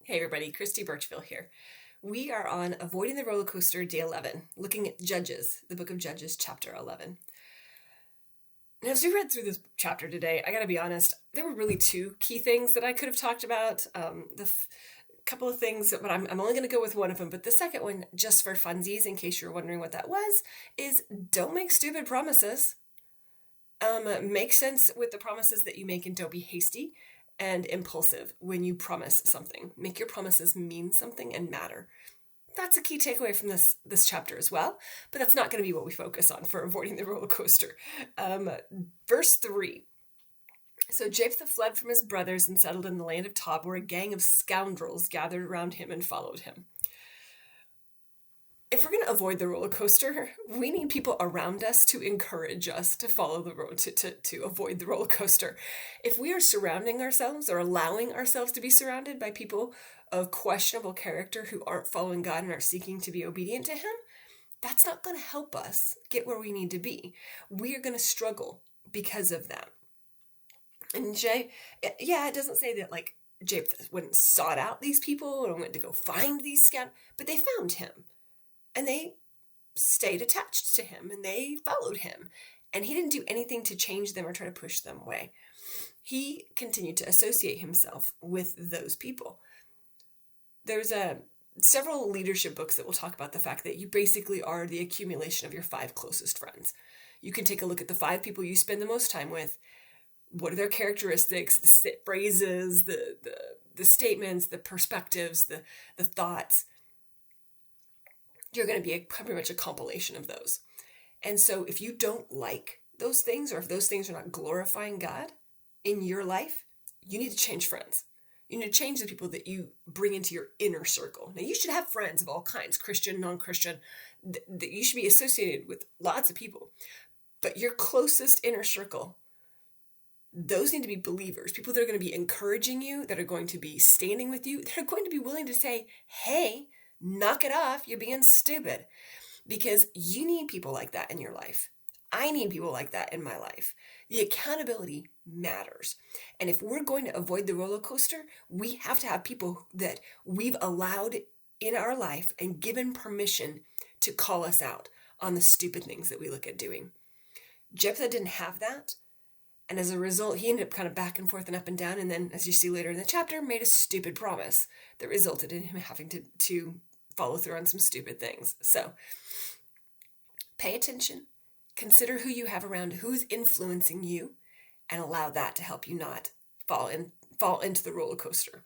Hey everybody, Christy Birchville here. We are on Avoiding the Roller Coaster, Day 11, looking at Judges, the book of Judges, chapter 11. Now, as we read through this chapter today, I gotta be honest, there were really two key things that I could have talked about. Couple of things, but I'm only gonna go with one of them. But the second one, just for funsies, in case you're wondering what that was, is don't make stupid promises. Make sense with the promises that you make and don't be hasty and impulsive when you promise something. Make your promises mean something and matter. That's a key takeaway from this chapter as well, but that's not going to be what we focus on for avoiding the roller coaster. Verse 3. So Jephthah fled from his brothers and settled in the land of Tob, where a gang of scoundrels gathered around him and followed him. If we're going to avoid the roller coaster, we need people around us to encourage us to follow the road, to avoid the roller coaster. If we are surrounding ourselves or allowing ourselves to be surrounded by people of questionable character who aren't following God and are seeking to be obedient to Him, that's not going to help us get where we need to be. We are going to struggle because of that. And it doesn't say that like Jephthah went and sought out these people or went to go find these scouts, but they found him. And they stayed attached to him and they followed him. And he didn't do anything to change them or try to push them away. He continued to associate himself with those people. There's several leadership books that will talk about the fact that you basically are the accumulation of your 5 closest friends. You can take a look at the 5 people you spend the most time with. What are their characteristics, the phrases, the statements, the perspectives, the thoughts. You're going to be pretty much a compilation of those. And so if you don't like those things, or if those things are not glorifying God in your life, you need to change friends. You need to change the people that you bring into your inner circle. Now, you should have friends of all kinds, Christian, non-Christian, that you should be associated with lots of people. But your closest inner circle, those need to be believers, people that are going to be encouraging you, that are going to be standing with you, that are going to be willing to say, hey, knock it off, you're being stupid. Because you need people like that in your life. I need people like that in my life. The accountability matters. And if we're going to avoid the roller coaster, we have to have people that we've allowed in our life and given permission to call us out on the stupid things that we look at doing. Jephthah didn't have that. And as a result, he ended up kind of back and forth and up and down. And then, as you see later in the chapter, made a stupid promise that resulted in him having to follow through on some stupid things. So pay attention, consider who you have around, who's influencing you, and allow that to help you not fall into the roller coaster.